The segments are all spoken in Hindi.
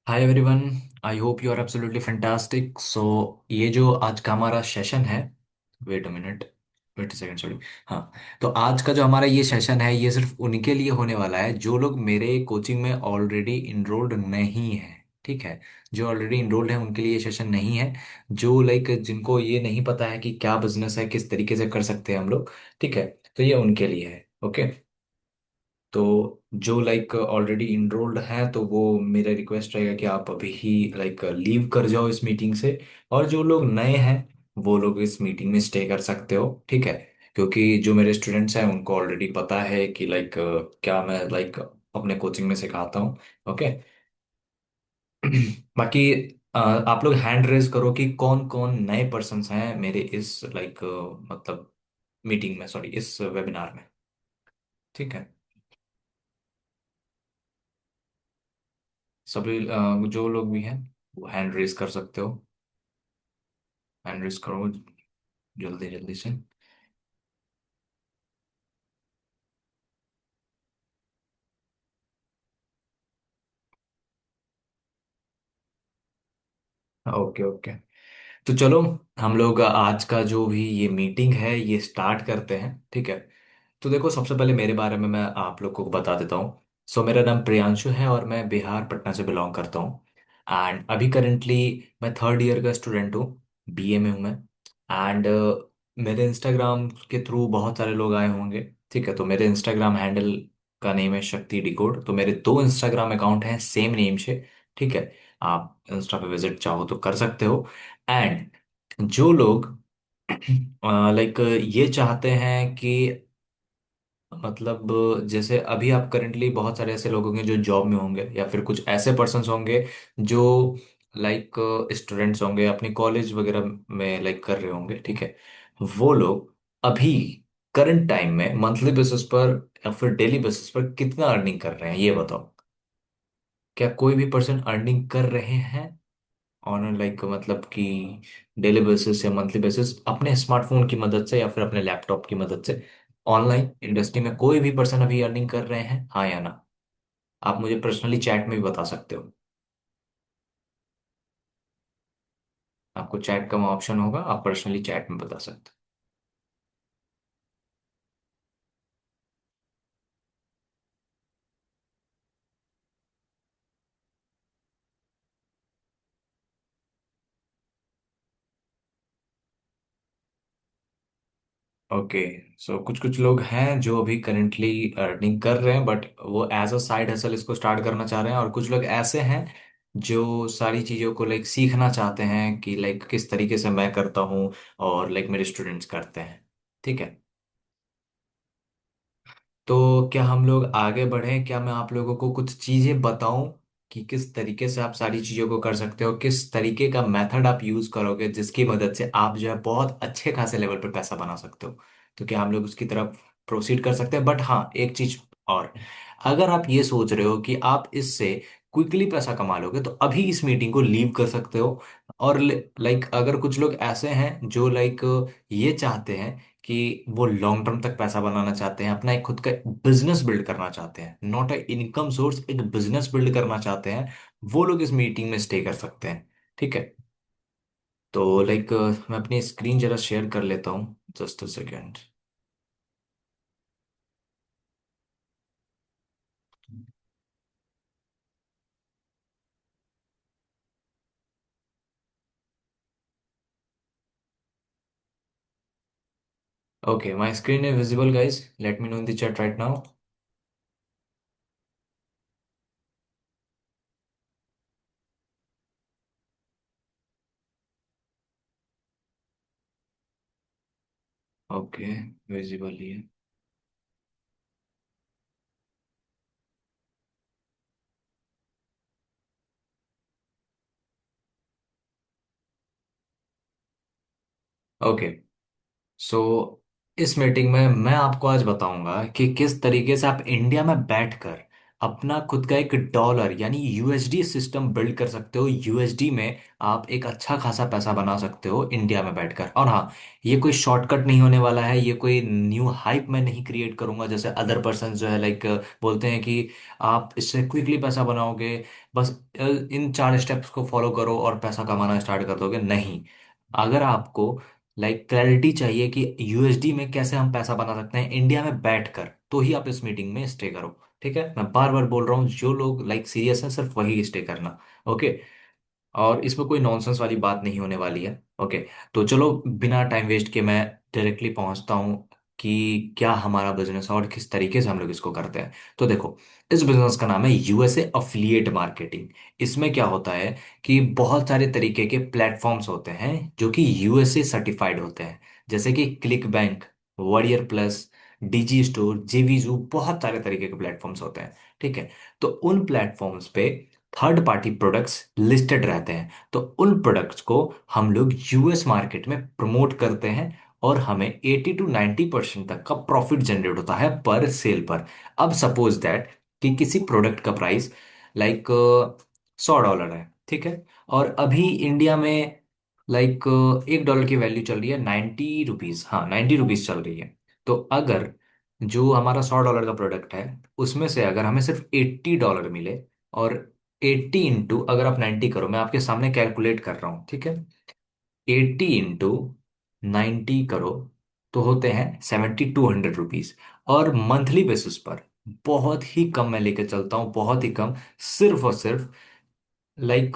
Hi everyone. I hope you are absolutely fantastic. So ये जो आज का हमारा सेशन है, wait a minute, wait a second, sorry. हाँ, तो आज का जो हमारा ये सेशन है ये सिर्फ उनके लिए होने वाला है जो लोग मेरे कोचिंग में ऑलरेडी इनरोल्ड नहीं है। ठीक है, जो ऑलरेडी इनरोल्ड है उनके लिए ये सेशन नहीं है। जो लाइक जिनको ये नहीं पता है कि क्या बिजनेस है, किस तरीके से कर सकते हैं हम लोग, ठीक है, तो ये उनके लिए है। ओके, तो जो लाइक ऑलरेडी इनरोल्ड हैं तो वो मेरा रिक्वेस्ट रहेगा कि आप अभी ही लाइक लीव कर जाओ इस मीटिंग से। और जो लोग नए हैं वो लोग इस मीटिंग में स्टे कर सकते हो, ठीक है। क्योंकि जो मेरे स्टूडेंट्स हैं उनको ऑलरेडी पता है कि लाइक क्या मैं लाइक अपने कोचिंग में सिखाता हूँ। ओके। बाकी आप लोग हैंड रेज करो कि कौन कौन नए पर्सन्स हैं मेरे इस लाइक मतलब मीटिंग में, सॉरी, इस वेबिनार में। ठीक है, सभी जो लोग भी हैं वो हैंड रेज कर सकते हो। हैंड रेज करो जल्दी जल्दी से। ओके ओके, तो चलो हम लोग आज का जो भी ये मीटिंग है ये स्टार्ट करते हैं, ठीक है। तो देखो, सबसे पहले मेरे बारे में मैं आप लोग को बता देता हूँ। सो मेरा नाम प्रियांशु है और मैं बिहार पटना से बिलोंग करता हूँ। एंड अभी करेंटली मैं थर्ड ईयर का स्टूडेंट हूँ, बीए में हूँ मैं। एंड मेरे इंस्टाग्राम के थ्रू बहुत सारे लोग आए होंगे, ठीक है। तो मेरे इंस्टाग्राम हैंडल का नेम है शक्ति डिकोड। तो मेरे दो इंस्टाग्राम अकाउंट हैं सेम नेम से, ठीक है। आप इंस्टा पे विजिट चाहो तो कर सकते हो। एंड जो लोग लाइक ये चाहते हैं कि मतलब जैसे अभी आप करेंटली बहुत सारे ऐसे लोग होंगे जो जॉब में होंगे, या फिर कुछ ऐसे पर्सन्स होंगे जो लाइक स्टूडेंट्स होंगे अपनी कॉलेज वगैरह में लाइक कर रहे होंगे, ठीक है। वो लोग अभी करंट टाइम में मंथली बेसिस पर या फिर डेली बेसिस पर कितना अर्निंग कर रहे हैं ये बताओ। क्या कोई भी पर्सन अर्निंग कर रहे हैं ऑन लाइक मतलब कि डेली बेसिस या मंथली बेसिस अपने स्मार्टफोन की मदद से या फिर अपने लैपटॉप की मदद से ऑनलाइन इंडस्ट्री में कोई भी पर्सन अभी अर्निंग कर रहे हैं, हाँ या ना? आप मुझे पर्सनली चैट में भी बता सकते हो। आपको चैट का ऑप्शन होगा, आप पर्सनली चैट में बता सकते हो। ओके, सो कुछ कुछ लोग हैं जो अभी करेंटली अर्निंग कर रहे हैं बट वो एज अ साइड हसल इसको स्टार्ट करना चाह रहे हैं। और कुछ लोग ऐसे हैं जो सारी चीज़ों को लाइक सीखना चाहते हैं कि लाइक किस तरीके से मैं करता हूँ और लाइक मेरे स्टूडेंट्स करते हैं, ठीक है। तो क्या हम लोग आगे बढ़ें? क्या मैं आप लोगों को कुछ चीजें बताऊं कि किस तरीके से आप सारी चीजों को कर सकते हो, किस तरीके का मेथड आप यूज करोगे जिसकी मदद से आप जो है बहुत अच्छे खासे लेवल पे पैसा बना सकते हो। तो क्या हम लोग उसकी तरफ प्रोसीड कर सकते हैं? बट हाँ, एक चीज और, अगर आप ये सोच रहे हो कि आप इससे क्विकली पैसा कमा लोगे तो अभी इस मीटिंग को लीव कर सकते हो। और लाइक अगर कुछ लोग ऐसे हैं जो लाइक ये चाहते हैं कि वो लॉन्ग टर्म तक पैसा बनाना चाहते हैं, अपना एक खुद का बिजनेस बिल्ड करना चाहते हैं, नॉट अ इनकम सोर्स, एक बिजनेस बिल्ड करना चाहते हैं, वो लोग इस मीटिंग में स्टे कर सकते हैं, ठीक है। तो लाइक मैं अपनी स्क्रीन जरा शेयर कर लेता हूँ, just a second. Okay, my screen is visible guys, let me know in the chat right now. Okay, visible ही है। ओके, सो इस मीटिंग में मैं आपको आज बताऊंगा कि किस तरीके से आप इंडिया में बैठकर अपना खुद का एक डॉलर यानी यूएसडी सिस्टम बिल्ड कर सकते हो। यूएसडी में आप एक अच्छा खासा पैसा बना सकते हो इंडिया में बैठकर। और हाँ, ये कोई शॉर्टकट नहीं होने वाला है, ये कोई न्यू हाइप मैं नहीं क्रिएट करूंगा जैसे अदर पर्सन जो है लाइक बोलते हैं कि आप इससे क्विकली पैसा बनाओगे, बस इन 4 स्टेप्स को फॉलो करो और पैसा कमाना स्टार्ट कर दोगे। नहीं, अगर आपको लाइक क्लैरिटी चाहिए कि यूएसडी में कैसे हम पैसा बना सकते हैं इंडिया में बैठकर, तो ही आप इस मीटिंग में स्टे करो। ठीक है, मैं बार बार बोल रहा हूँ, जो लोग लाइक सीरियस हैं सिर्फ वही स्टे करना। ओके, और इसमें कोई नॉनसेंस वाली बात नहीं होने वाली है। ओके, तो चलो बिना टाइम वेस्ट किए मैं डायरेक्टली पहुंचता हूँ कि क्या हमारा बिजनेस है और किस तरीके से हम लोग इसको करते हैं। तो देखो, इस बिजनेस का नाम है यूएसए अफिलिएट मार्केटिंग। इसमें क्या होता है कि बहुत सारे तरीके के प्लेटफॉर्म्स होते हैं जो कि यूएसए सर्टिफाइड होते हैं, जैसे कि क्लिक बैंक, वॉरियर प्लस, डिजी स्टोर, जेवीजू, बहुत सारे तरीके के प्लेटफॉर्म्स होते हैं। ठीक है, तो उन प्लेटफॉर्म्स पे थर्ड पार्टी प्रोडक्ट्स लिस्टेड रहते हैं। तो उन प्रोडक्ट्स को हम लोग यूएस मार्केट में प्रमोट करते हैं और हमें 80 to 90% तक का प्रॉफिट जनरेट होता है पर सेल पर। अब सपोज दैट कि किसी प्रोडक्ट का प्राइस लाइक $100 है, ठीक है, और अभी इंडिया में लाइक $1 की वैल्यू चल रही है 90 रुपीज, हाँ 90 रुपीज चल रही है। तो अगर जो हमारा $100 का प्रोडक्ट है उसमें से अगर हमें सिर्फ $80 मिले, और 80 इंटू अगर आप 90 करो, मैं आपके सामने कैलकुलेट कर रहा हूँ, ठीक है, 80 इंटू 90 करो तो होते हैं ₹7200। और मंथली बेसिस पर बहुत ही कम मैं लेके चलता हूँ, बहुत ही कम, सिर्फ और सिर्फ लाइक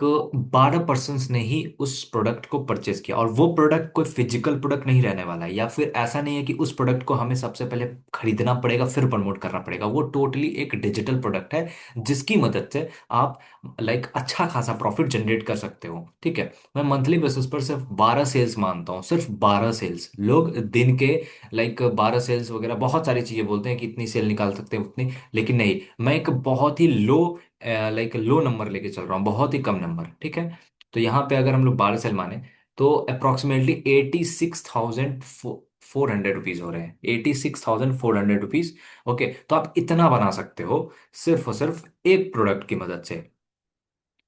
12% ने ही उस प्रोडक्ट को परचेस किया। और वो प्रोडक्ट कोई फिजिकल प्रोडक्ट नहीं रहने वाला है, या फिर ऐसा नहीं है कि उस प्रोडक्ट को हमें सबसे पहले खरीदना पड़ेगा फिर प्रमोट करना पड़ेगा। वो टोटली एक डिजिटल प्रोडक्ट है जिसकी मदद से आप लाइक अच्छा खासा प्रॉफिट जनरेट कर सकते हो। ठीक है, मैं मंथली बेसिस पर सिर्फ 12 सेल्स मानता हूँ, सिर्फ 12 सेल्स। लोग दिन के लाइक 12 सेल्स वगैरह बहुत सारी चीजें बोलते हैं कि इतनी सेल निकाल सकते हैं उतनी, लेकिन नहीं, मैं एक बहुत ही लो लाइक लो नंबर लेके चल रहा हूँ, बहुत ही कम नंबर। ठीक है, तो यहाँ पे अगर हम लोग 12 सेल माने तो अप्रोक्सीमेटली 86,400 रुपीज हो रहे हैं, 86,400 रुपीज। ओके, तो आप इतना बना सकते हो सिर्फ और सिर्फ एक प्रोडक्ट की मदद से।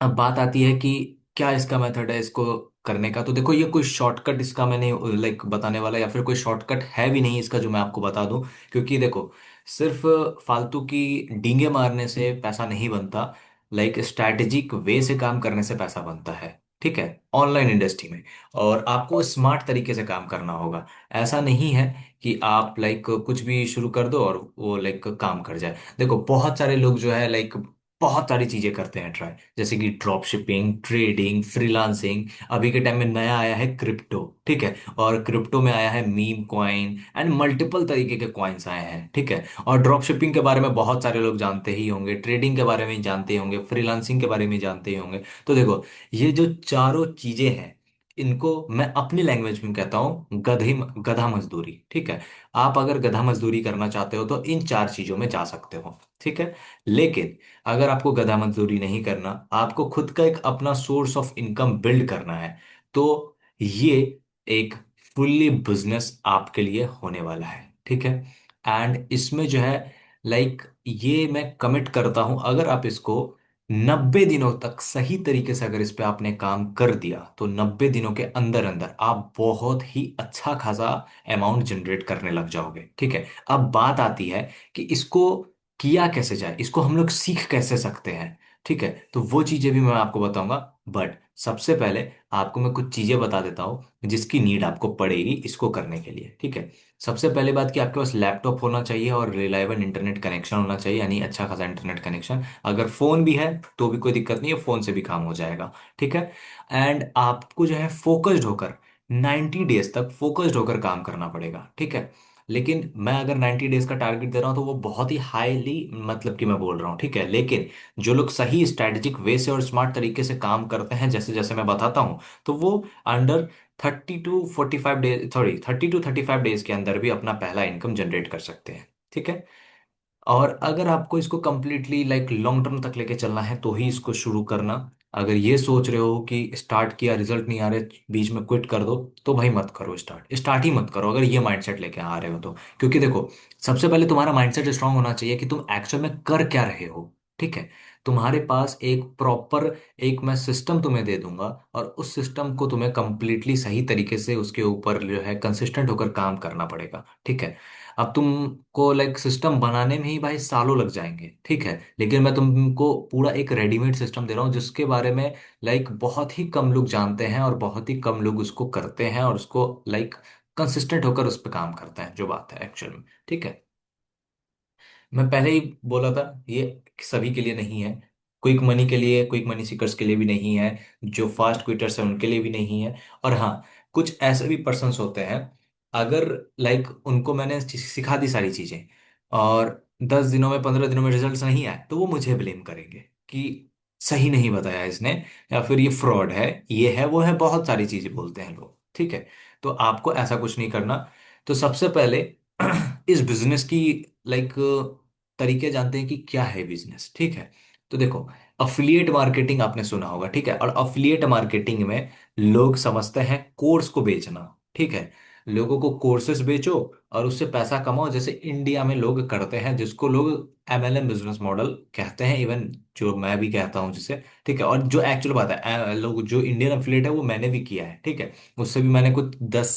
अब बात आती है कि क्या इसका मेथड है इसको करने का। तो देखो, ये कोई शॉर्टकट इसका मैंने लाइक बताने वाला, या फिर कोई शॉर्टकट है भी नहीं इसका जो मैं आपको बता दूं। क्योंकि देखो, सिर्फ फालतू की डींगे मारने से पैसा नहीं बनता, लाइक स्ट्रैटेजिक वे से काम करने से पैसा बनता है। ठीक है, ऑनलाइन इंडस्ट्री में। और आपको स्मार्ट तरीके से काम करना होगा। ऐसा नहीं है कि आप लाइक कुछ भी शुरू कर दो और वो लाइक काम कर जाए। देखो, बहुत सारे लोग जो है लाइक बहुत सारी चीजें करते हैं ट्राई, जैसे कि ड्रॉप शिपिंग, ट्रेडिंग, फ्रीलांसिंग। अभी के टाइम में नया आया है क्रिप्टो। ठीक है, और क्रिप्टो में आया है मीम कॉइन एंड मल्टीपल तरीके के कॉइन्स आए हैं। ठीक है, और ड्रॉप शिपिंग के बारे में बहुत सारे लोग जानते ही होंगे, ट्रेडिंग के बारे में जानते ही होंगे, फ्रीलांसिंग के बारे में जानते ही होंगे। तो देखो, ये जो चारों चीजें हैं, इनको मैं अपनी लैंग्वेज में कहता हूँ गधा मजदूरी। ठीक है, आप अगर गधा मजदूरी करना चाहते हो तो इन 4 चीजों में जा सकते हो। ठीक है, लेकिन अगर आपको गधा मजदूरी नहीं करना, आपको खुद का एक अपना सोर्स ऑफ इनकम बिल्ड करना है, तो ये एक फुल्ली बिजनेस आपके लिए होने वाला है। ठीक है, एंड इसमें जो है लाइक ये मैं कमिट करता हूं, अगर आप इसको 90 दिनों तक सही तरीके से अगर इस पे आपने काम कर दिया तो 90 दिनों के अंदर अंदर आप बहुत ही अच्छा खासा अमाउंट जनरेट करने लग जाओगे। ठीक है, अब बात आती है कि इसको किया कैसे जाए, इसको हम लोग सीख कैसे सकते हैं। ठीक है, तो वो चीजें भी मैं आपको बताऊंगा। बट सबसे पहले आपको मैं कुछ चीजें बता देता हूँ जिसकी नीड आपको पड़ेगी इसको करने के लिए। ठीक है, सबसे पहले बात कि आपके पास लैपटॉप होना चाहिए और रिलायबल इंटरनेट कनेक्शन होना चाहिए, यानी अच्छा खासा इंटरनेट कनेक्शन। अगर फोन भी है तो भी कोई दिक्कत नहीं है, फोन से भी काम हो जाएगा। ठीक है, एंड आपको जो है फोकस्ड होकर 90 डेज तक फोकस्ड होकर काम करना पड़ेगा। ठीक है, लेकिन मैं अगर 90 डेज का टारगेट दे रहा हूं तो वो बहुत ही हाईली मतलब कि मैं बोल रहा हूँ। ठीक है, लेकिन जो लोग सही स्ट्रैटेजिक वे से और स्मार्ट तरीके से काम करते हैं जैसे जैसे मैं बताता हूँ, तो वो under 30 to 45 days, sorry 30 to 35 days के अंदर भी अपना पहला इनकम जनरेट कर सकते हैं। ठीक है, और अगर आपको इसको कंप्लीटली लाइक लॉन्ग टर्म तक लेके चलना है तो ही इसको शुरू करना। अगर ये सोच रहे हो कि स्टार्ट किया रिजल्ट नहीं आ रहे बीच में क्विट कर दो, तो भाई मत करो, स्टार्ट ही मत करो अगर ये माइंडसेट लेके आ रहे हो तो। क्योंकि देखो, सबसे पहले तुम्हारा माइंडसेट स्ट्रांग होना चाहिए कि तुम एक्चुअल में कर क्या रहे हो। ठीक है। तुम्हारे पास एक प्रॉपर, एक मैं सिस्टम तुम्हें दे दूंगा, और उस सिस्टम को तुम्हें कंप्लीटली सही तरीके से उसके ऊपर जो है कंसिस्टेंट होकर काम करना पड़ेगा। ठीक है। अब तुमको लाइक सिस्टम बनाने में ही भाई सालों लग जाएंगे, ठीक है, लेकिन मैं तुमको पूरा एक रेडीमेड सिस्टम दे रहा हूँ जिसके बारे में लाइक बहुत ही कम लोग जानते हैं और बहुत ही कम लोग उसको करते हैं और उसको लाइक कंसिस्टेंट होकर उस पर काम करते हैं, जो बात है एक्चुअल में। ठीक है। मैं पहले ही बोला था, ये सभी के लिए नहीं है। क्विक मनी के लिए, क्विक मनी सीकर्स के लिए भी नहीं है, जो फास्ट क्विटर्स हैं उनके लिए भी नहीं है। और हाँ, कुछ ऐसे भी पर्सन्स होते हैं, अगर लाइक उनको मैंने सिखा दी सारी चीजें और 10 दिनों में, 15 दिनों में रिजल्ट्स नहीं आए, तो वो मुझे ब्लेम करेंगे कि सही नहीं बताया इसने, या फिर ये फ्रॉड है, ये है वो है, बहुत सारी चीजें बोलते हैं लोग। ठीक है। तो आपको ऐसा कुछ नहीं करना। तो सबसे पहले इस बिजनेस की लाइक तरीके जानते हैं कि क्या है बिजनेस। ठीक है। तो देखो, अफिलिएट मार्केटिंग आपने सुना होगा, ठीक है, और अफिलिएट मार्केटिंग में लोग समझते हैं कोर्स को बेचना। ठीक है। लोगों को कोर्सेज बेचो और उससे पैसा कमाओ, जैसे इंडिया में लोग करते हैं, जिसको लोग MLM बिजनेस मॉडल कहते हैं, इवन जो मैं भी कहता हूं जिसे। ठीक है। और जो एक्चुअल बात है, लोग जो इंडियन अफिलिएट है वो मैंने भी किया है। ठीक है। उससे भी मैंने कुछ 30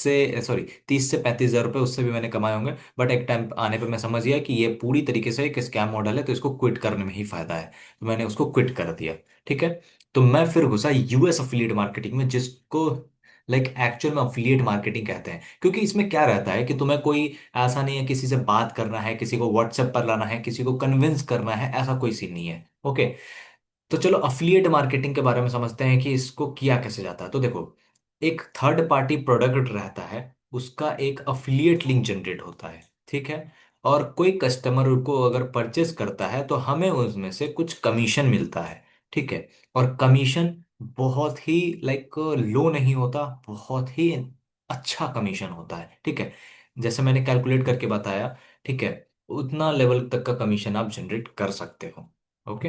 से 35 हज़ार रुपये उससे भी मैंने कमाए होंगे, बट एक टाइम आने पे मैं समझ गया कि ये पूरी तरीके से एक स्कैम मॉडल है, तो इसको क्विट करने में ही फायदा है, तो मैंने उसको क्विट कर दिया। ठीक है। तो मैं फिर घुसा US अफिलिएट मार्केटिंग में, जिसको लाइक एक्चुअल में अफिलिएट मार्केटिंग कहते हैं, क्योंकि इसमें क्या रहता है कि तुम्हें कोई ऐसा नहीं है किसी से बात करना है, किसी को व्हाट्सएप पर लाना है, किसी को कन्विंस करना है, ऐसा कोई सीन नहीं है। ओके। तो चलो अफिलिएट मार्केटिंग के बारे में समझते हैं कि इसको किया कैसे जाता है। तो देखो, एक थर्ड पार्टी प्रोडक्ट रहता है, उसका एक अफिलिएट लिंक जनरेट होता है। ठीक है। और कोई कस्टमर को अगर परचेस करता है तो हमें उसमें से कुछ कमीशन मिलता है। ठीक है। और कमीशन बहुत ही लाइक लो नहीं होता, बहुत ही अच्छा कमीशन होता है। ठीक है। जैसे मैंने कैलकुलेट करके बताया, ठीक है, उतना लेवल तक का कमीशन आप जनरेट कर सकते हो। ओके।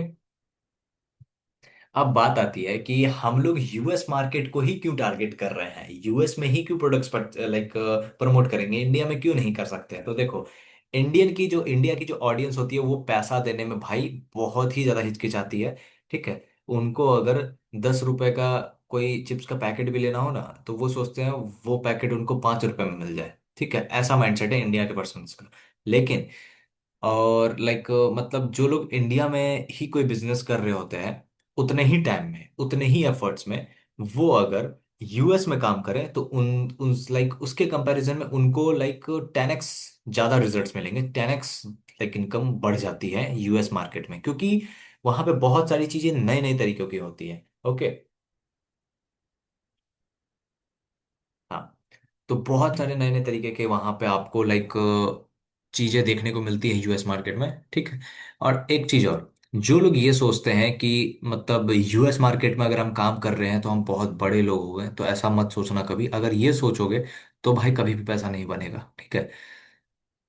अब बात आती है कि हम लोग US मार्केट को ही क्यों टारगेट कर रहे हैं, US में ही क्यों प्रोडक्ट्स लाइक प्रमोट करेंगे, इंडिया में क्यों नहीं कर सकते हैं। तो देखो, इंडिया की जो ऑडियंस होती है वो पैसा देने में भाई बहुत ही ज्यादा हिचकिचाती है। ठीक है। उनको अगर 10 रुपए का कोई चिप्स का पैकेट भी लेना हो ना, तो वो सोचते हैं वो पैकेट उनको 5 रुपए में मिल जाए। ठीक है। ऐसा माइंडसेट है इंडिया के पर्सन का। लेकिन और लाइक मतलब जो लोग इंडिया में ही कोई बिजनेस कर रहे होते हैं, उतने ही टाइम में, उतने ही एफर्ट्स में, वो अगर US में काम करें तो उन लाइक उसके कंपैरिजन में उनको लाइक 10x ज्यादा रिजल्ट्स मिलेंगे, 10x लाइक इनकम बढ़ जाती है US मार्केट में, क्योंकि वहां पे बहुत सारी चीजें नए नए तरीकों की होती है। ओके। हाँ। तो बहुत सारे नए नए तरीके के वहां पे आपको लाइक चीजें देखने को मिलती है US मार्केट में। ठीक है। और एक चीज और, जो लोग ये सोचते हैं कि मतलब US मार्केट में अगर हम काम कर रहे हैं तो हम बहुत बड़े लोग हो गए, तो ऐसा मत सोचना कभी। अगर ये सोचोगे तो भाई कभी भी पैसा नहीं बनेगा। ठीक है।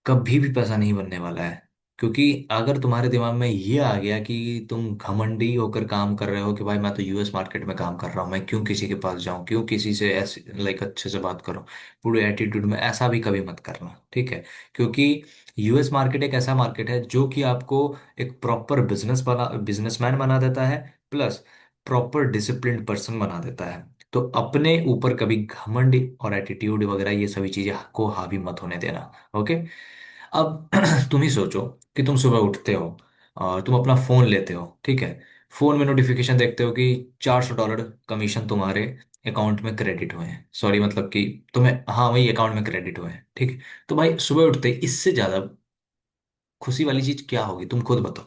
कभी भी पैसा नहीं बनने वाला है। क्योंकि अगर तुम्हारे दिमाग में ये आ गया कि तुम घमंडी होकर काम कर रहे हो कि भाई मैं तो US मार्केट में काम कर रहा हूँ, मैं क्यों किसी के पास जाऊं, क्यों किसी से ऐसे लाइक अच्छे से बात करूं, पूरे एटीट्यूड में, ऐसा भी कभी मत करना। ठीक है। क्योंकि US मार्केट एक ऐसा मार्केट है जो कि आपको एक प्रॉपर बिजनेसमैन बना देता है, प्लस प्रॉपर डिसिप्लिन्ड पर्सन बना देता है। तो अपने ऊपर कभी घमंड और एटीट्यूड वगैरह ये सभी चीजें को हावी मत होने देना। ओके। अब तुम ही सोचो कि तुम सुबह उठते हो और तुम अपना फोन लेते हो। ठीक है। फोन में नोटिफिकेशन देखते हो कि $400 कमीशन तुम्हारे अकाउंट में क्रेडिट हुए हैं, सॉरी मतलब कि तुम्हें, हाँ वही अकाउंट में क्रेडिट हुए हैं। ठीक है। तो भाई सुबह उठते ही इससे ज्यादा खुशी वाली चीज क्या होगी, तुम खुद बताओ।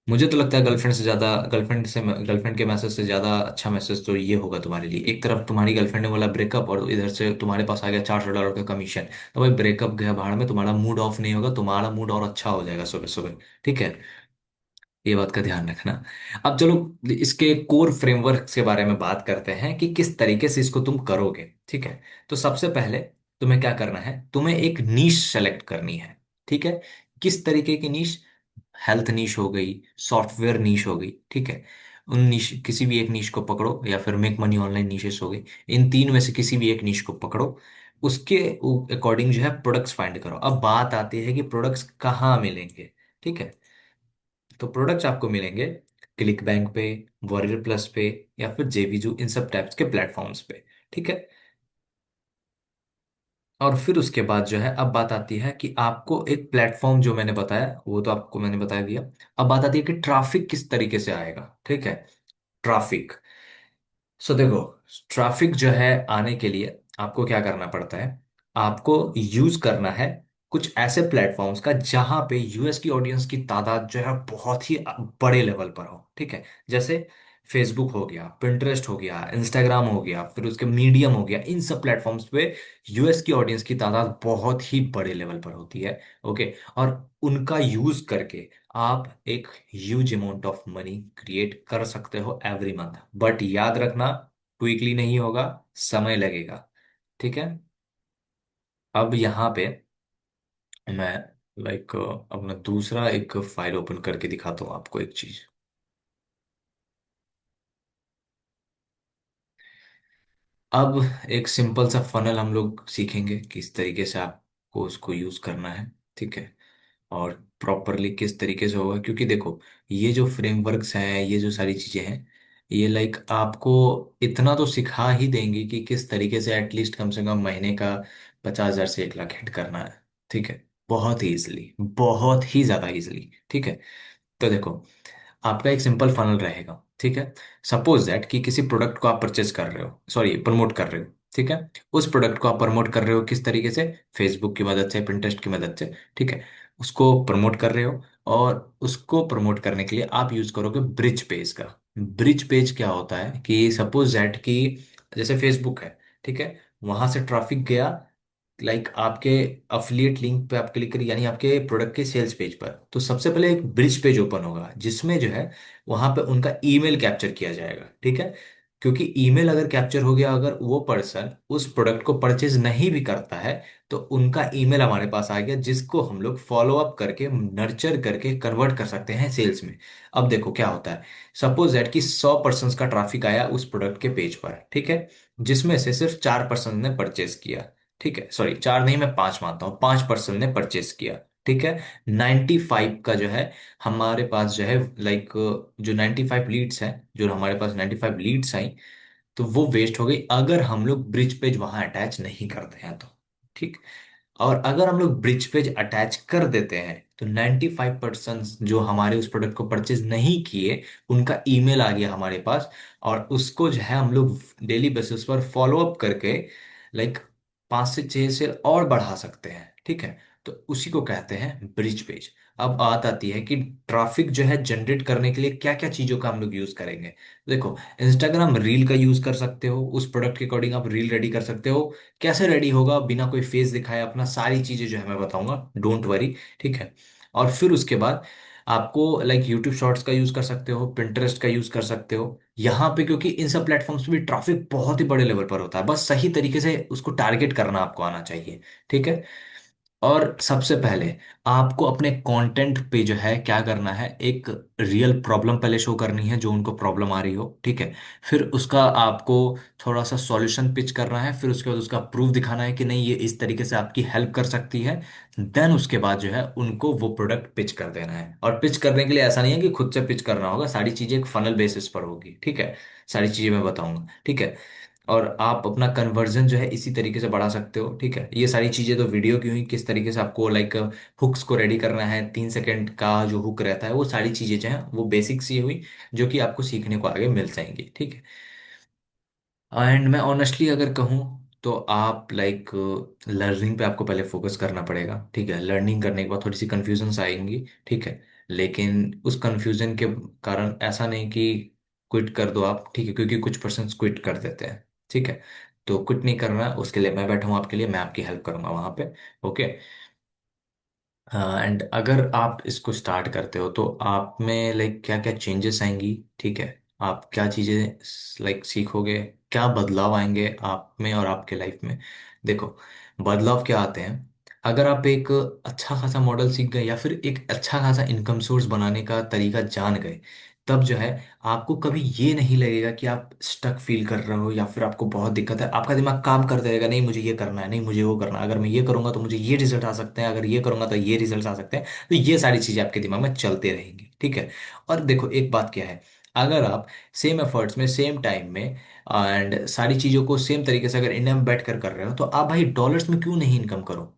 मुझे तो लगता है गर्लफ्रेंड के मैसेज से ज्यादा अच्छा मैसेज तो ये होगा तुम्हारे लिए। एक तरफ तुम्हारी गर्लफ्रेंड ने बोला ब्रेकअप और इधर से तुम्हारे पास आ गया $400 का कमीशन, तो भाई ब्रेकअप गया भाड़ में, तुम्हारा मूड ऑफ नहीं होगा, तुम्हारा मूड और अच्छा हो जाएगा सुबह सुबह। ठीक है। ये बात का ध्यान रखना। अब चलो इसके कोर फ्रेमवर्क के बारे में बात करते हैं कि किस तरीके से इसको तुम करोगे। ठीक है। तो सबसे पहले तुम्हें क्या करना है, तुम्हें एक नीश सेलेक्ट करनी है। ठीक है। किस तरीके की नीश? हेल्थ नीश हो गई, सॉफ्टवेयर नीश हो गई। ठीक है। उन नीश, किसी भी एक नीश को पकड़ो, या फिर मेक मनी ऑनलाइन नीशेस हो गई, इन तीन में से किसी भी एक नीश को पकड़ो। उसके अकॉर्डिंग जो है प्रोडक्ट्स फाइंड करो। अब बात आती है कि प्रोडक्ट्स कहाँ मिलेंगे। ठीक है। तो प्रोडक्ट्स आपको मिलेंगे क्लिक बैंक पे, वॉरियर प्लस पे, या फिर जेवीजू, इन सब टाइप्स के प्लेटफॉर्म्स पे। ठीक है। और फिर उसके बाद जो है, अब बात आती है कि आपको एक प्लेटफॉर्म जो मैंने बताया वो तो आपको मैंने बता दिया। अब बात आती है कि ट्रैफिक किस तरीके से आएगा। ठीक है। ट्रैफिक। सो देखो, ट्रैफिक जो है आने के लिए आपको क्या करना पड़ता है, आपको यूज करना है कुछ ऐसे प्लेटफॉर्म्स का जहां पे यूएस की ऑडियंस की तादाद जो है बहुत ही बड़े लेवल पर हो। ठीक है। जैसे फेसबुक हो गया, पिंटरेस्ट हो गया, इंस्टाग्राम हो गया, फिर उसके मीडियम हो गया, इन सब प्लेटफॉर्म्स पे यूएस की ऑडियंस की तादाद बहुत ही बड़े लेवल पर होती है। ओके। और उनका यूज करके आप एक huge amount of money create कर सकते हो एवरी मंथ। बट याद रखना, क्विकली नहीं होगा, समय लगेगा। ठीक है। अब यहाँ पे मैं अपना दूसरा एक फाइल ओपन करके दिखाता हूँ आपको एक चीज। अब एक सिंपल सा फनल हम लोग सीखेंगे किस तरीके से आपको उसको यूज करना है। ठीक है। और प्रॉपरली किस तरीके से होगा, क्योंकि देखो, ये जो फ्रेमवर्क्स हैं, ये जो सारी चीजें हैं, ये आपको इतना तो सिखा ही देंगी कि किस तरीके से एटलीस्ट कम से कम महीने का 50,000 से 1 लाख हिट करना है। ठीक है। बहुत ही इजिली, बहुत ही ज्यादा इजिली। ठीक है। तो देखो, आपका एक सिंपल फनल रहेगा। ठीक है। सपोज दैट कि किसी प्रोडक्ट को आप परचेज कर रहे हो, सॉरी प्रमोट कर रहे हो। ठीक है। उस प्रोडक्ट को आप प्रमोट कर रहे हो किस तरीके से, फेसबुक की मदद से, पिंटरेस्ट की मदद से। ठीक है। उसको प्रमोट कर रहे हो, और उसको प्रमोट करने के लिए आप यूज करोगे ब्रिज पेज का। ब्रिज पेज क्या होता है कि सपोज दैट कि जैसे फेसबुक है, ठीक है, वहां से ट्रैफिक गया आपके अफिलिएट लिंक पे आप क्लिक करिए, यानी आपके प्रोडक्ट के सेल्स पेज पर, तो सबसे पहले एक ब्रिज पेज ओपन होगा जिसमें जो है वहां पे उनका ईमेल कैप्चर किया जाएगा। ठीक है। क्योंकि ईमेल अगर कैप्चर हो गया, अगर वो पर्सन उस प्रोडक्ट को परचेज नहीं भी करता है, तो उनका ईमेल हमारे पास आ गया, जिसको हम लोग फॉलो अप करके नर्चर करके कन्वर्ट कर सकते हैं सेल्स में। अब देखो क्या होता है, सपोज दैट कि 100 पर्सन का ट्रैफिक आया उस प्रोडक्ट के पेज पर। ठीक है। जिसमें से सिर्फ 4 पर्सन ने परचेज किया। ठीक है, सॉरी 4 नहीं, मैं 5 मानता हूँ, 5 पर्सन ने परचेस किया। ठीक है। 95 का जो है हमारे पास जो है जो 95 लीड्स हैं, जो हमारे पास 95 लीड्स आई, तो वो वेस्ट हो गई अगर हम लोग ब्रिज पेज वहां अटैच नहीं करते हैं तो। ठीक। और अगर हम लोग ब्रिज पेज अटैच कर देते हैं तो 95% जो हमारे उस प्रोडक्ट को परचेज नहीं किए, उनका ईमेल आ गया हमारे पास, और उसको जो है हम लोग डेली बेसिस पर फॉलो अप करके 5 से 6 सेल और बढ़ा सकते हैं। ठीक है। तो उसी को कहते हैं ब्रिज पेज। अब बात आती है कि ट्रैफिक जो है जनरेट करने के लिए क्या क्या चीजों का हम लोग यूज करेंगे। देखो, इंस्टाग्राम रील का यूज कर सकते हो, उस प्रोडक्ट के अकॉर्डिंग आप रील रेडी कर सकते हो। कैसे रेडी होगा बिना कोई फेस दिखाए, अपना सारी चीजें जो है मैं बताऊंगा, डोंट वरी। ठीक है। और फिर उसके बाद आपको यूट्यूब शॉर्ट्स का यूज कर सकते हो, पिंटरेस्ट का यूज कर सकते हो यहाँ पे, क्योंकि इन सब प्लेटफॉर्म्स पे भी ट्रैफिक बहुत ही बड़े लेवल पर होता है, बस सही तरीके से उसको टारगेट करना आपको आना चाहिए। ठीक है। और सबसे पहले आपको अपने कंटेंट पे जो है क्या करना है, एक रियल प्रॉब्लम पहले शो करनी है जो उनको प्रॉब्लम आ रही हो। ठीक है। फिर उसका आपको थोड़ा सा सॉल्यूशन पिच करना है, फिर उसके बाद उसका प्रूफ दिखाना है कि नहीं ये इस तरीके से आपकी हेल्प कर सकती है। देन उसके बाद जो है उनको वो प्रोडक्ट पिच कर देना है। और पिच करने के लिए ऐसा नहीं है कि खुद से पिच करना होगा, सारी चीजें एक फनल बेसिस पर होगी। ठीक है। सारी चीजें मैं बताऊंगा। ठीक है। और आप अपना कन्वर्जन जो है इसी तरीके से बढ़ा सकते हो। ठीक है। ये सारी चीजें तो वीडियो की हुई, किस तरीके से आपको हुक्स को रेडी करना है, 3 सेकंड का जो हुक रहता है, वो सारी चीजें जो है वो बेसिक सी हुई, जो कि आपको सीखने को आगे मिल जाएंगी। ठीक है। एंड मैं ऑनेस्टली अगर कहूँ तो आप लर्निंग पे आपको पहले फोकस करना पड़ेगा। ठीक है। लर्निंग करने के बाद थोड़ी सी कन्फ्यूजन्स आएंगी। ठीक है। लेकिन उस कन्फ्यूजन के कारण ऐसा नहीं कि क्विट कर दो आप। ठीक है, क्योंकि कुछ पर्सन क्विट कर देते हैं। ठीक है। तो क्विट नहीं करना, उसके लिए मैं बैठा हूँ आपके लिए, मैं आपकी हेल्प करूंगा वहां पे। ओके। एंड अगर आप इसको स्टार्ट करते हो तो आप में क्या क्या चेंजेस आएंगी। ठीक है। आप क्या चीज़ें सीखोगे, क्या बदलाव आएंगे आप में और आपके लाइफ में। देखो, बदलाव क्या आते हैं, अगर आप एक अच्छा खासा मॉडल सीख गए या फिर एक अच्छा खासा इनकम सोर्स बनाने का तरीका जान गए, तब जो है आपको कभी ये नहीं लगेगा कि आप स्टक फील कर रहे हो या फिर आपको बहुत दिक्कत है। आपका दिमाग काम करते रहेगा, नहीं मुझे ये करना है, नहीं मुझे वो करना है, अगर मैं ये करूंगा तो मुझे ये रिजल्ट आ सकते हैं, अगर ये करूंगा तो ये रिजल्ट आ सकते हैं। तो ये सारी चीजें आपके दिमाग में चलते रहेंगी, ठीक है। और देखो एक बात क्या है, अगर आप सेम एफर्ट्स में सेम टाइम में एंड सारी चीजों को सेम तरीके से अगर इंडिया में बैठ कर रहे हो, तो आप भाई डॉलर्स में क्यों नहीं इनकम करो।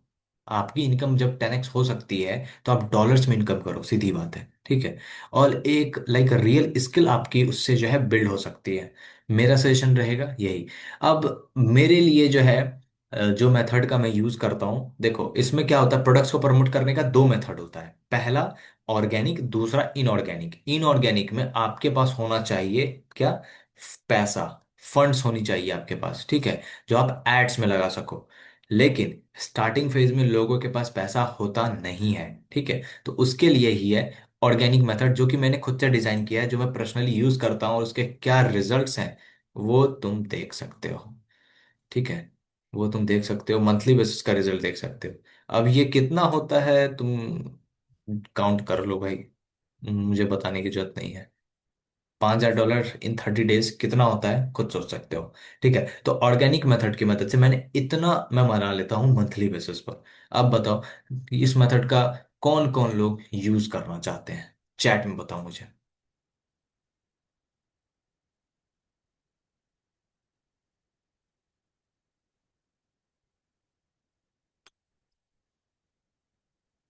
आपकी इनकम जब 10x हो सकती है तो आप डॉलर्स में इनकम करो, सीधी बात है, ठीक है। और एक लाइक रियल स्किल आपकी उससे जो है बिल्ड हो सकती है। मेरा सजेशन रहेगा यही। अब मेरे लिए जो है जो मेथड का मैं यूज करता हूँ, देखो इसमें क्या होता है, प्रोडक्ट्स को प्रमोट करने का दो मेथड होता है। पहला ऑर्गेनिक, दूसरा इनऑर्गेनिक। इनऑर्गेनिक में आपके पास होना चाहिए क्या, पैसा, फंड्स होनी चाहिए आपके पास, ठीक है, जो आप एड्स में लगा सको। लेकिन स्टार्टिंग फेज में लोगों के पास पैसा होता नहीं है, ठीक है। तो उसके लिए ही है ऑर्गेनिक मेथड, जो कि मैंने खुद से डिजाइन किया है, जो मैं पर्सनली यूज करता हूँ, और उसके क्या रिजल्ट्स हैं वो तुम देख सकते हो, ठीक है। वो तुम देख सकते हो, मंथली बेसिस का रिजल्ट देख सकते हो। अब ये कितना होता है तुम काउंट कर लो भाई, मुझे बताने की जरूरत नहीं है। $5,000 इन 30 डेज कितना होता है खुद सोच सकते हो, ठीक है। तो ऑर्गेनिक मेथड की मदद से मैंने इतना मैं बना लेता हूँ मंथली बेसिस पर। अब बताओ कि इस मेथड का कौन कौन लोग यूज करना चाहते हैं, चैट में बताओ मुझे।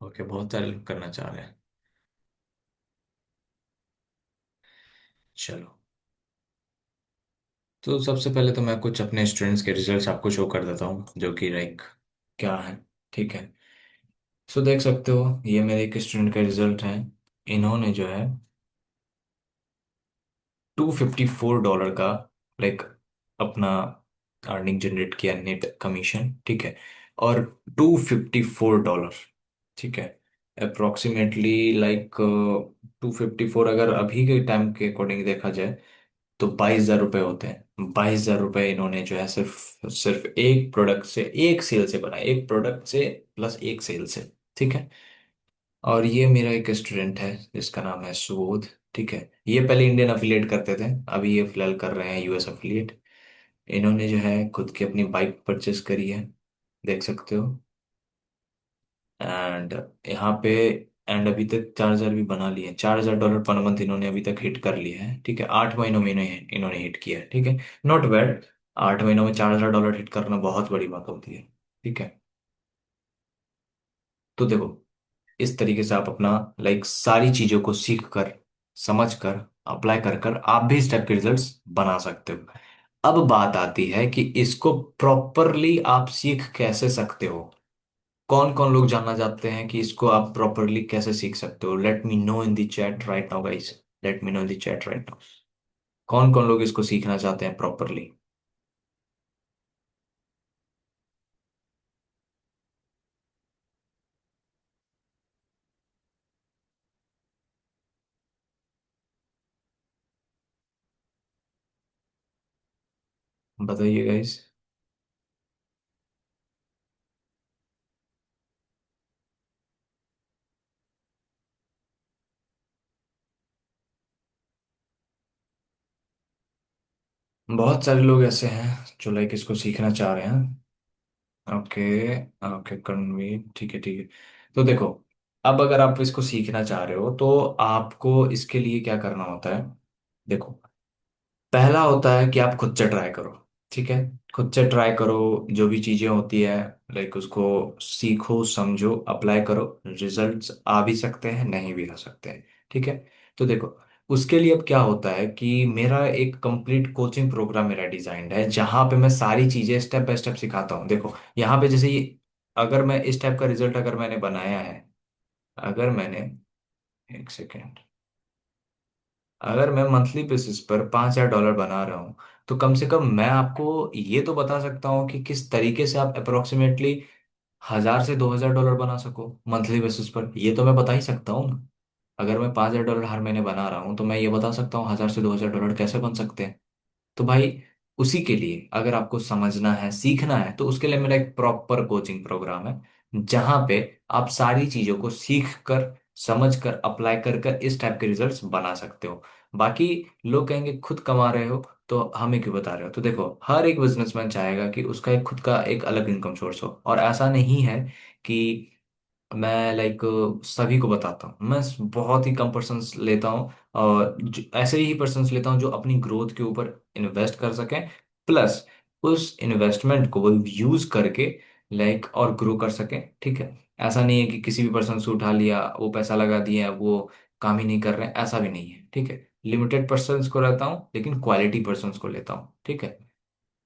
ओके, बहुत सारे लोग करना चाह रहे हैं। चलो, तो सबसे पहले तो मैं कुछ अपने स्टूडेंट्स के रिजल्ट्स आपको शो कर देता हूँ, जो कि लाइक क्या है, ठीक है। सो देख सकते हो, ये मेरे एक स्टूडेंट का रिजल्ट है। इन्होंने जो है $254 का लाइक अपना अर्निंग जनरेट किया, नेट कमीशन, ठीक है। और $254, ठीक है, अप्रोक्सीमेटली लाइक 254 अगर अभी के टाइम के अकॉर्डिंग देखा जाए तो ₹22,000 होते हैं। ₹22,000 इन्होंने जो है सिर्फ सिर्फ एक प्रोडक्ट से, एक सेल से बनाए, एक प्रोडक्ट से प्लस एक सेल से, ठीक है। और ये मेरा एक स्टूडेंट है जिसका नाम है सुबोध, ठीक है। ये पहले इंडियन अफिलिएट करते थे, अभी ये फिलहाल कर रहे हैं यूएस अफिलिएट। इन्होंने जो है खुद की अपनी बाइक परचेस करी है, देख सकते हो। एंड यहाँ पे एंड अभी तक 4,000 भी बना लिए हैं। $4,000 पर मंथ इन्होंने अभी तक हिट कर लिया है, ठीक है। 8 महीनों में इन्होंने हिट किया है, ठीक है। Not bad. 8 महीनों में $4,000 हिट करना बहुत बड़ी बात होती है, ठीक है। तो देखो, इस तरीके से आप अपना लाइक सारी चीजों को सीख कर, समझ कर, अप्लाई कर कर आप भी स्टेप के रिजल्ट्स बना सकते हो। अब बात आती है कि इसको प्रॉपरली आप सीख कैसे सकते हो। कौन कौन लोग जानना चाहते हैं कि इसको आप प्रॉपरली कैसे सीख सकते हो, late me know in the chat right now guys. Late me know in the chat right now, कौन कौन लोग इसको सीखना चाहते हैं प्रॉपरली। बताइए गाइस। बहुत सारे लोग ऐसे हैं जो लाइक इसको सीखना चाह रहे हैं। ओके, ओके करणवीर, ठीक है, ठीक है। तो देखो, अब अगर आप इसको सीखना चाह रहे हो तो आपको इसके लिए क्या करना होता है। देखो, पहला होता है कि आप खुद से ट्राई करो, ठीक है। खुद से ट्राई करो, जो भी चीजें होती है लाइक उसको सीखो, समझो, अप्लाई करो। रिजल्ट्स आ भी सकते हैं, नहीं भी आ सकते हैं, ठीक है। तो देखो, उसके लिए अब क्या होता है कि मेरा एक कंप्लीट कोचिंग प्रोग्राम मेरा डिजाइंड है, जहां पे मैं सारी चीजें स्टेप बाय स्टेप सिखाता हूँ। देखो यहाँ पे जैसे ये, अगर मैं इस टाइप का रिजल्ट अगर मैंने बनाया है, अगर मैंने, एक सेकेंड, अगर मैं मंथली बेसिस पर $5,000 बना रहा हूँ, तो कम से कम मैं आपको ये तो बता सकता हूँ कि किस तरीके से आप अप्रोक्सीमेटली 1,000 से $2,000 बना सको मंथली बेसिस पर, ये तो मैं बता ही सकता हूँ ना। अगर मैं $5,000 हर महीने बना रहा हूँ तो मैं ये बता सकता हूँ 1,000 से $2,000 कैसे बन सकते हैं। तो भाई, उसी के लिए अगर आपको समझना है, सीखना है, तो उसके लिए मेरा एक प्रॉपर कोचिंग प्रोग्राम है, जहां पे आप सारी चीजों को सीख कर, समझ कर अप्लाई कर कर इस टाइप के रिजल्ट्स बना सकते हो। बाकी लोग कहेंगे खुद कमा रहे हो तो हमें क्यों बता रहे हो। तो देखो, हर एक बिजनेसमैन चाहेगा कि उसका एक खुद का एक अलग इनकम सोर्स हो, और ऐसा नहीं है कि मैं लाइक सभी को बताता हूँ। मैं बहुत ही कम पर्सन्स लेता हूँ, और ऐसे ही पर्सन्स लेता हूँ जो अपनी ग्रोथ के ऊपर इन्वेस्ट कर सकें, प्लस उस इन्वेस्टमेंट को वो यूज करके लाइक और ग्रो कर सकें। ठीक है, ऐसा नहीं है कि किसी भी पर्सन से उठा लिया, वो पैसा लगा दिया, वो काम ही नहीं कर रहे हैं, ऐसा भी नहीं है। ठीक है, लिमिटेड पर्सन्स को रहता हूँ लेकिन क्वालिटी पर्सन्स को लेता हूँ। ठीक है,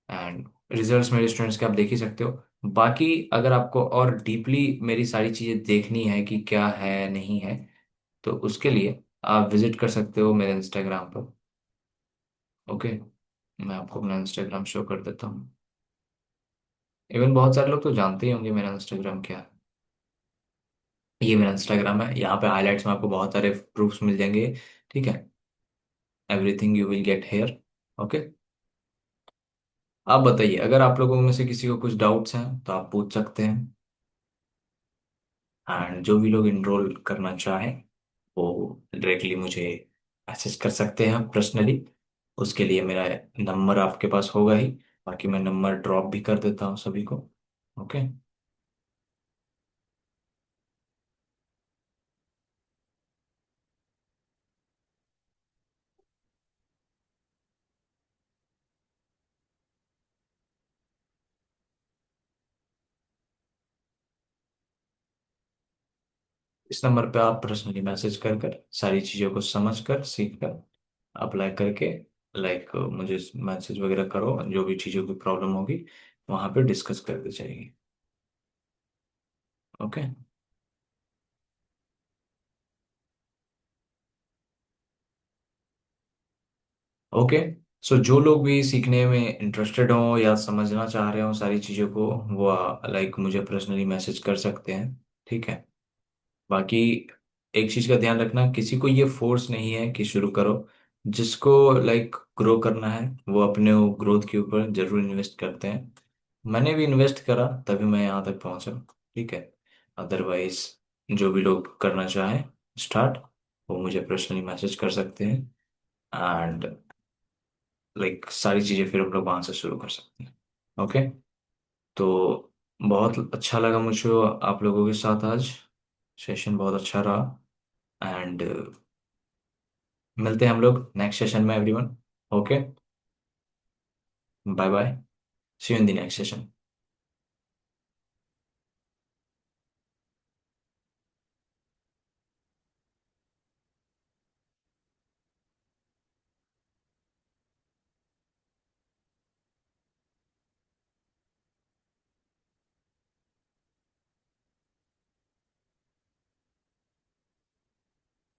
एंड रिजल्ट्स मेरे स्टूडेंट्स के आप देख ही सकते हो। बाकी अगर आपको और डीपली मेरी सारी चीज़ें देखनी है कि क्या है नहीं है, तो उसके लिए आप विजिट कर सकते हो मेरे इंस्टाग्राम पर। ओके, मैं आपको अपना इंस्टाग्राम शो कर देता हूँ। इवन बहुत सारे लोग तो जानते ही होंगे मेरा इंस्टाग्राम क्या है। ये मेरा इंस्टाग्राम है, यहाँ पे हाईलाइट्स में आपको बहुत सारे प्रूफ्स मिल जाएंगे। ठीक है, everything you will get here. Okay, आप बताइए, अगर आप लोगों में से किसी को कुछ डाउट्स हैं तो आप पूछ सकते हैं। एंड जो भी लोग इनरोल करना चाहें वो डायरेक्टली मुझे मैसेज कर सकते हैं पर्सनली। उसके लिए मेरा नंबर आपके पास होगा ही, बाकी मैं नंबर ड्रॉप भी कर देता हूँ सभी को। ओके। इस नंबर पे आप पर्सनली मैसेज कर कर सारी चीज़ों को समझ कर सीख कर अप्लाई करके लाइक मुझे मैसेज वगैरह करो, जो भी चीज़ों की प्रॉब्लम होगी वहाँ पे डिस्कस कर दी जाएगी। ओके। ओके, सो जो लोग भी सीखने में इंटरेस्टेड हो या समझना चाह रहे हो सारी चीज़ों को, वो लाइक मुझे पर्सनली मैसेज कर सकते हैं। ठीक है, बाकी एक चीज़ का ध्यान रखना, किसी को ये फोर्स नहीं है कि शुरू करो। जिसको लाइक ग्रो करना है वो अपने ग्रोथ के ऊपर जरूर इन्वेस्ट करते हैं। मैंने भी इन्वेस्ट करा तभी मैं यहाँ तक पहुँचा। ठीक है, अदरवाइज जो भी लोग करना चाहें स्टार्ट, वो मुझे पर्सनली मैसेज कर सकते हैं। एंड लाइक सारी चीज़ें फिर हम लोग वहाँ से शुरू कर सकते हैं। ओके, तो बहुत अच्छा लगा मुझे आप लोगों के साथ आज, सेशन बहुत अच्छा रहा। एंड मिलते हैं हम लोग नेक्स्ट सेशन में everyone. Okay, bye bye, see you in the next session.